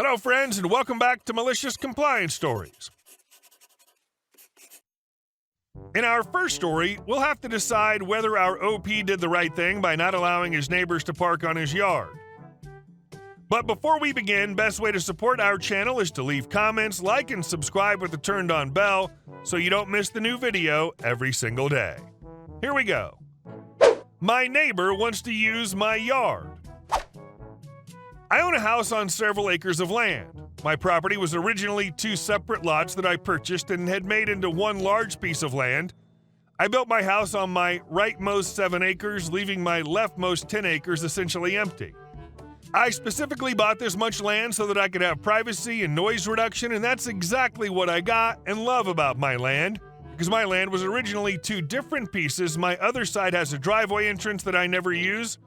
Hello, friends, and welcome back to Malicious Compliance Stories. In our first story, we'll have to decide whether our OP did the right thing by not allowing his neighbors to park on his yard. But before we begin, best way to support our channel is to leave comments, like, and subscribe with the turned-on bell so you don't miss the new video every single day. Here we go. My neighbor wants to use my yard. I own a house on several acres of land. My property was originally 2 separate lots that I purchased and had made into one large piece of land. I built my house on my rightmost 7 acres, leaving my leftmost 10 acres essentially empty. I specifically bought this much land so that I could have privacy and noise reduction, and that's exactly what I got and love about my land. Because my land was originally 2 different pieces, my other side has a driveway entrance that I never use.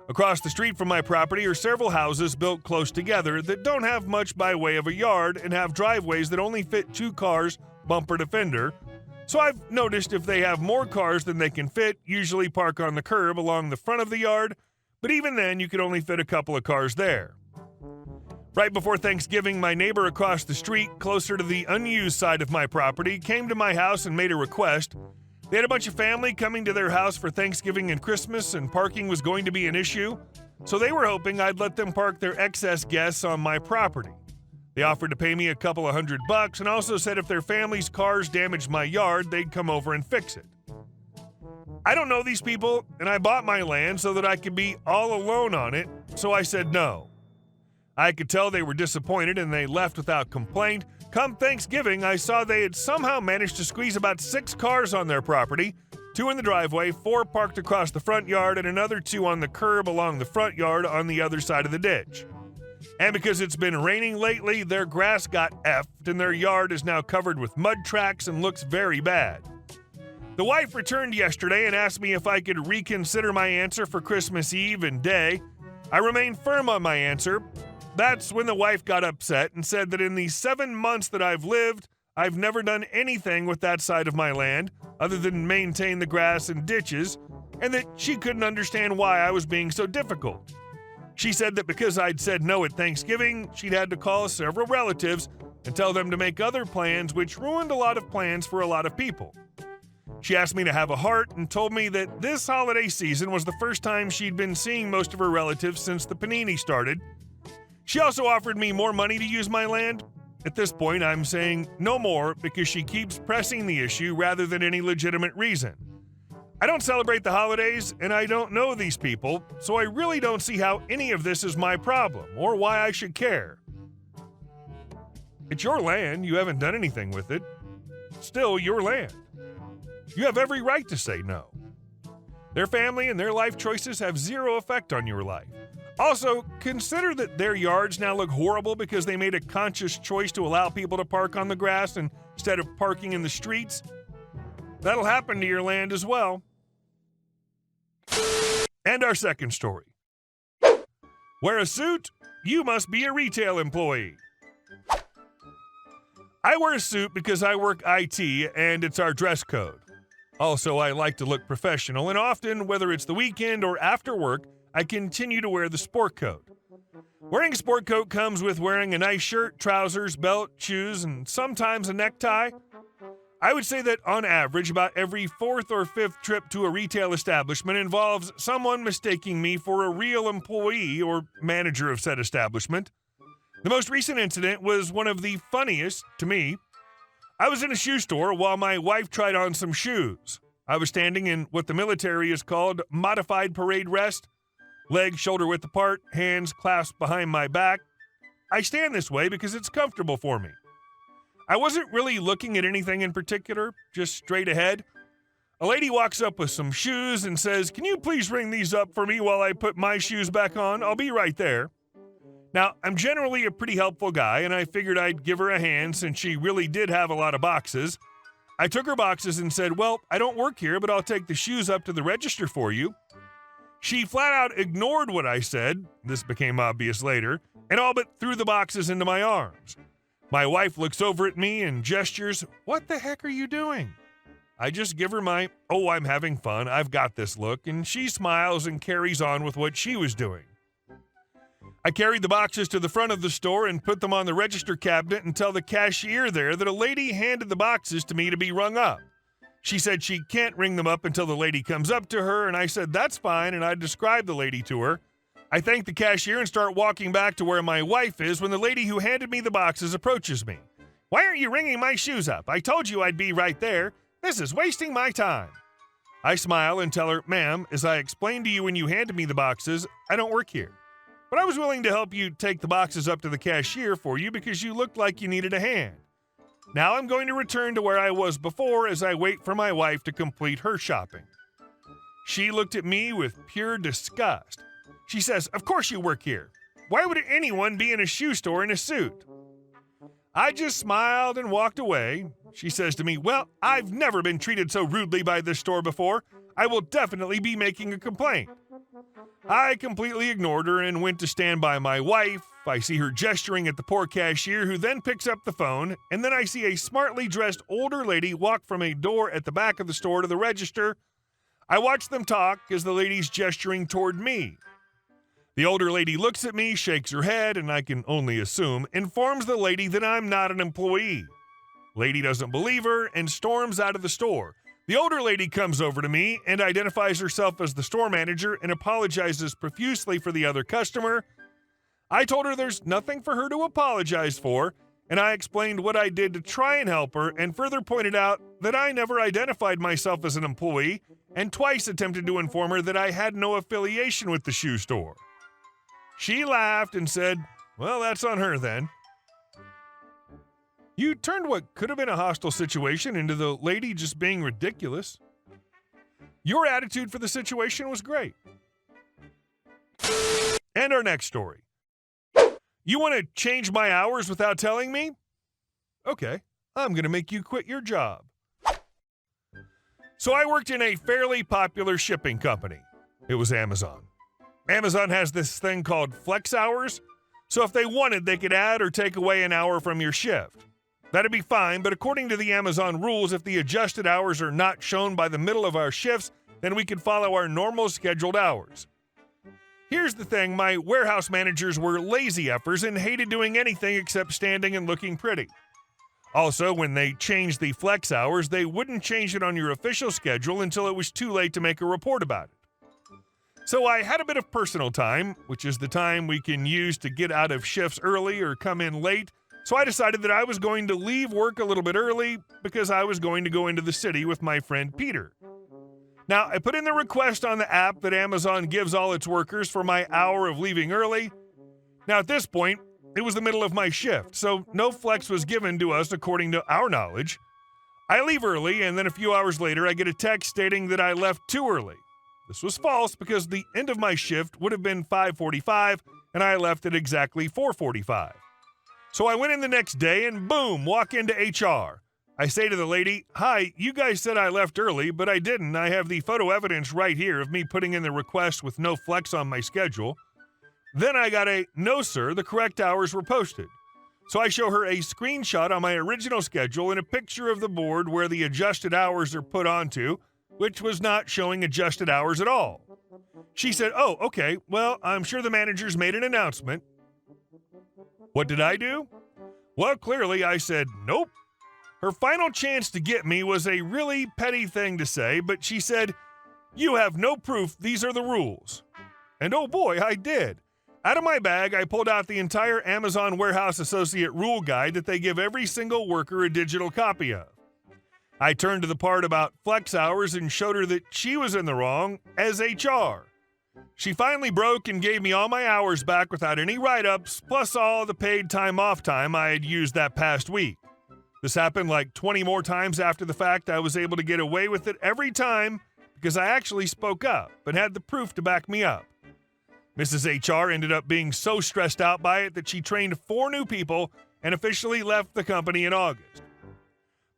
Across the street from my property are several houses built close together that don't have much by way of a yard and have driveways that only fit 2 cars, bumper to fender. So I've noticed if they have more cars than they can fit, usually park on the curb along the front of the yard, but even then you could only fit a couple of cars there. Right before Thanksgiving, my neighbor across the street, closer to the unused side of my property, came to my house and made a request. They had a bunch of family coming to their house for Thanksgiving and Christmas, and parking was going to be an issue, so they were hoping I'd let them park their excess guests on my property. They offered to pay me a couple of $100 and also said if their family's cars damaged my yard, they'd come over and fix it. I don't know these people, and I bought my land so that I could be all alone on it, so I said no. I could tell they were disappointed and they left without complaint. Come Thanksgiving, I saw they had somehow managed to squeeze about 6 cars on their property, 2 in the driveway, 4 parked across the front yard, and another 2 on the curb along the front yard on the other side of the ditch. And because it's been raining lately, their grass got effed and their yard is now covered with mud tracks and looks very bad. The wife returned yesterday and asked me if I could reconsider my answer for Christmas Eve and day. I remained firm on my answer. That's when the wife got upset and said that in the 7 months that I've lived, I've never done anything with that side of my land other than maintain the grass and ditches, and that she couldn't understand why I was being so difficult. She said that because I'd said no at Thanksgiving, she'd had to call several relatives and tell them to make other plans, which ruined a lot of plans for a lot of people. She asked me to have a heart and told me that this holiday season was the first time she'd been seeing most of her relatives since the panini started. She also offered me more money to use my land. At this point, I'm saying no more because she keeps pressing the issue rather than any legitimate reason. I don't celebrate the holidays, and I don't know these people, so I really don't see how any of this is my problem or why I should care. It's your land. You haven't done anything with it. Still your land. You have every right to say no. Their family and their life choices have zero effect on your life. Also, consider that their yards now look horrible because they made a conscious choice to allow people to park on the grass instead of parking in the streets. That'll happen to your land as well. And our second story. Wear a suit? You must be a retail employee. I wear a suit because I work IT and it's our dress code. Also, I like to look professional, and often, whether it's the weekend or after work, I continue to wear the sport coat. Wearing a sport coat comes with wearing a nice shirt, trousers, belt, shoes, and sometimes a necktie. I would say that on average, about every 4th or 5th trip to a retail establishment involves someone mistaking me for a real employee or manager of said establishment. The most recent incident was one of the funniest to me. I was in a shoe store while my wife tried on some shoes. I was standing in what the military is called modified parade rest. Legs shoulder width apart, hands clasped behind my back. I stand this way because it's comfortable for me. I wasn't really looking at anything in particular, just straight ahead. A lady walks up with some shoes and says, "Can you please ring these up for me while I put my shoes back on? I'll be right there." Now, I'm generally a pretty helpful guy, and I figured I'd give her a hand since she really did have a lot of boxes. I took her boxes and said, "Well, I don't work here, but I'll take the shoes up to the register for you." She flat out ignored what I said, this became obvious later, and all but threw the boxes into my arms. My wife looks over at me and gestures, "What the heck are you doing?" I just give her my, "Oh, I'm having fun, I've got this" look, and she smiles and carries on with what she was doing. I carried the boxes to the front of the store and put them on the register cabinet and tell the cashier there that a lady handed the boxes to me to be rung up. She said she can't ring them up until the lady comes up to her, and I said that's fine, and I described the lady to her. I thank the cashier and start walking back to where my wife is when the lady who handed me the boxes approaches me. "Why aren't you ringing my shoes up? I told you I'd be right there. This is wasting my time." I smile and tell her, "Ma'am, as I explained to you when you handed me the boxes, I don't work here. But I was willing to help you take the boxes up to the cashier for you because you looked like you needed a hand. Now I'm going to return to where I was before as I wait for my wife to complete her shopping." She looked at me with pure disgust. She says, "Of course you work here. Why would anyone be in a shoe store in a suit?" I just smiled and walked away. She says to me, "Well, I've never been treated so rudely by this store before. I will definitely be making a complaint." I completely ignored her and went to stand by my wife. I see her gesturing at the poor cashier, who then picks up the phone, and then I see a smartly dressed older lady walk from a door at the back of the store to the register. I watch them talk as the lady's gesturing toward me. The older lady looks at me, shakes her head, and I can only assume, informs the lady that I'm not an employee. Lady doesn't believe her and storms out of the store. The older lady comes over to me and identifies herself as the store manager and apologizes profusely for the other customer. I told her there's nothing for her to apologize for, and I explained what I did to try and help her and further pointed out that I never identified myself as an employee and twice attempted to inform her that I had no affiliation with the shoe store. She laughed and said, "Well, that's on her then." You turned what could have been a hostile situation into the lady just being ridiculous. Your attitude for the situation was great. And our next story. You want to change my hours without telling me? Okay, I'm going to make you quit your job. So I worked in a fairly popular shipping company. It was Amazon. Amazon has this thing called flex hours, so if they wanted, they could add or take away an hour from your shift. That'd be fine, but according to the Amazon rules, if the adjusted hours are not shown by the middle of our shifts, then we can follow our normal scheduled hours. Here's the thing, my warehouse managers were lazy effers and hated doing anything except standing and looking pretty. Also, when they changed the flex hours, they wouldn't change it on your official schedule until it was too late to make a report about it. So I had a bit of personal time, which is the time we can use to get out of shifts early or come in late. So I decided that I was going to leave work a little bit early because I was going to go into the city with my friend Peter. Now, I put in the request on the app that Amazon gives all its workers for my hour of leaving early. Now, at this point, it was the middle of my shift, so no flex was given to us according to our knowledge. I leave early, and then a few hours later, I get a text stating that I left too early. This was false because the end of my shift would have been 5:45, and I left at exactly 4:45. So I went in the next day and boom, walk into HR. I say to the lady, "Hi, you guys said I left early, but I didn't. I have the photo evidence right here of me putting in the request with no flex on my schedule." Then I got a, "No sir, the correct hours were posted." So I show her a screenshot on my original schedule and a picture of the board where the adjusted hours are put onto, which was not showing adjusted hours at all. She said, "Oh, okay, well, I'm sure the managers made an announcement." What did I do? Well, clearly I said, "Nope." Her final chance to get me was a really petty thing to say, but she said, "You have no proof, these are the rules." And oh boy, I did. Out of my bag, I pulled out the entire Amazon Warehouse Associate Rule Guide that they give every single worker a digital copy of. I turned to the part about flex hours and showed her that she was in the wrong as HR. She finally broke and gave me all my hours back without any write-ups, plus all the paid time off time I had used that past week. This happened like 20 more times after the fact. I was able to get away with it every time because I actually spoke up and had the proof to back me up. Mrs. HR ended up being so stressed out by it that she trained 4 new people and officially left the company in August.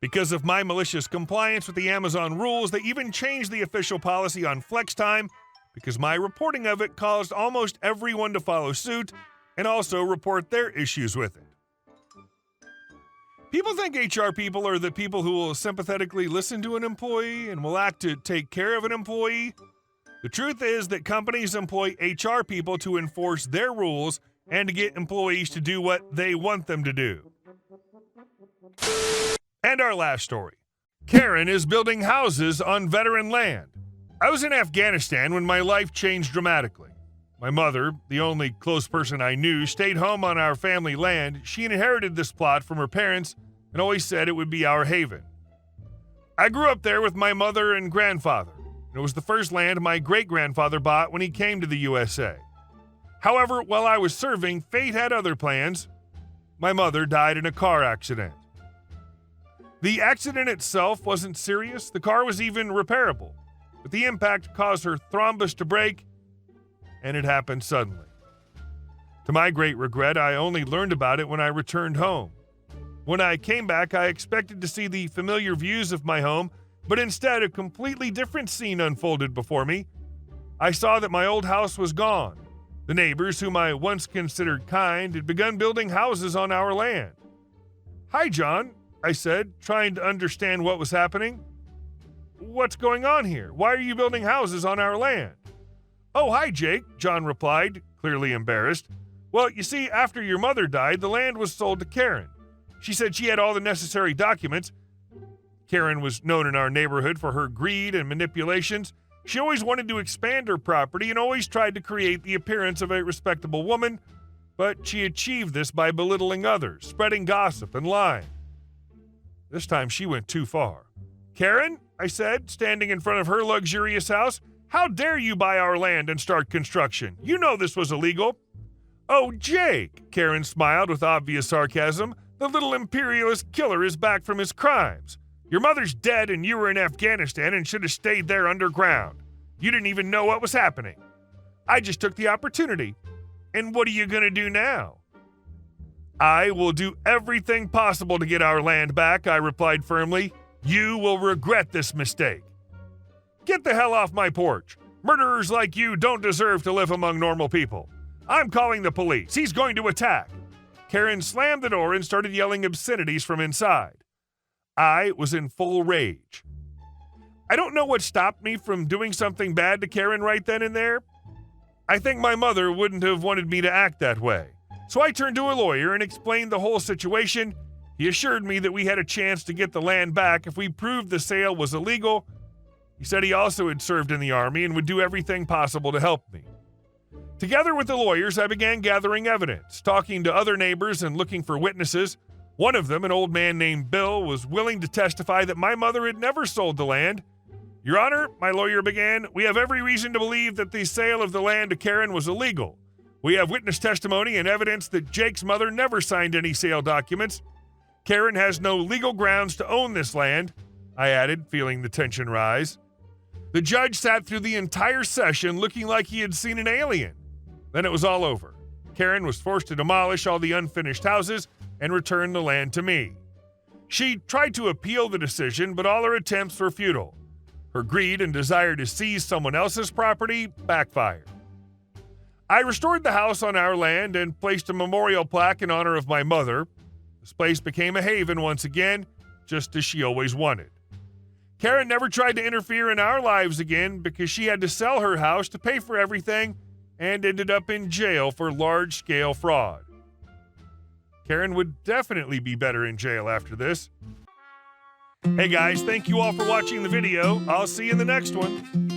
Because of my malicious compliance with the Amazon rules, they even changed the official policy on flex time because my reporting of it caused almost everyone to follow suit and also report their issues with it. People think HR people are the people who will sympathetically listen to an employee and will act to take care of an employee. The truth is that companies employ HR people to enforce their rules and to get employees to do what they want them to do. And our last story. Karen is building houses on veteran land. I was in Afghanistan when my life changed dramatically. My mother, the only close person I knew, stayed home on our family land. She inherited this plot from her parents and always said it would be our haven. I grew up there with my mother and grandfather. It was the first land my great-grandfather bought when he came to the USA. However, while I was serving, fate had other plans. My mother died in a car accident. The accident itself wasn't serious. The car was even repairable. But the impact caused her thrombus to break, and it happened suddenly. To my great regret, I only learned about it when I returned home. When I came back, I expected to see the familiar views of my home, but instead a completely different scene unfolded before me. I saw that my old house was gone. The neighbors, whom I once considered kind, had begun building houses on our land. "Hi, John," I said, trying to understand what was happening. "What's going on here? Why are you building houses on our land?" "Oh, hi, Jake," John replied, clearly embarrassed. "Well, you see, after your mother died, the land was sold to Karen. She said she had all the necessary documents. Karen was known in our neighborhood for her greed and manipulations. She always wanted to expand her property and always tried to create the appearance of a respectable woman, but she achieved this by belittling others, spreading gossip, and lying. This time she went too far. "Karen," I said, standing in front of her luxurious house, "how dare you buy our land and start construction? You know this was illegal." "Oh, Jake," Karen smiled with obvious sarcasm, "the little imperialist killer is back from his crimes. Your mother's dead and you were in Afghanistan and should have stayed there underground. You didn't even know what was happening. I just took the opportunity. And what are you going to do now?" "I will do everything possible to get our land back," I replied firmly. "You will regret this mistake." "Get the hell off my porch. Murderers like you don't deserve to live among normal people. I'm calling the police. He's going to attack." Karen slammed the door and started yelling obscenities from inside. I was in full rage. I don't know what stopped me from doing something bad to Karen right then and there. I think my mother wouldn't have wanted me to act that way. So I turned to a lawyer and explained the whole situation. He assured me that we had a chance to get the land back if we proved the sale was illegal. He said he also had served in the Army and would do everything possible to help me. Together with the lawyers, I began gathering evidence, talking to other neighbors and looking for witnesses. One of them, an old man named Bill, was willing to testify that my mother had never sold the land. "Your Honor," my lawyer began, "we have every reason to believe that the sale of the land to Karen was illegal. We have witness testimony and evidence that Jake's mother never signed any sale documents. Karen has no legal grounds to own this land," I added, feeling the tension rise. The judge sat through the entire session looking like he had seen an alien. Then it was all over. Karen was forced to demolish all the unfinished houses and return the land to me. She tried to appeal the decision, but all her attempts were futile. Her greed and desire to seize someone else's property backfired. I restored the house on our land and placed a memorial plaque in honor of my mother. This place became a haven once again, just as she always wanted. Karen never tried to interfere in our lives again because she had to sell her house to pay for everything and ended up in jail for large-scale fraud. Karen would definitely be better in jail after this. Hey guys, thank you all for watching the video. I'll see you in the next one.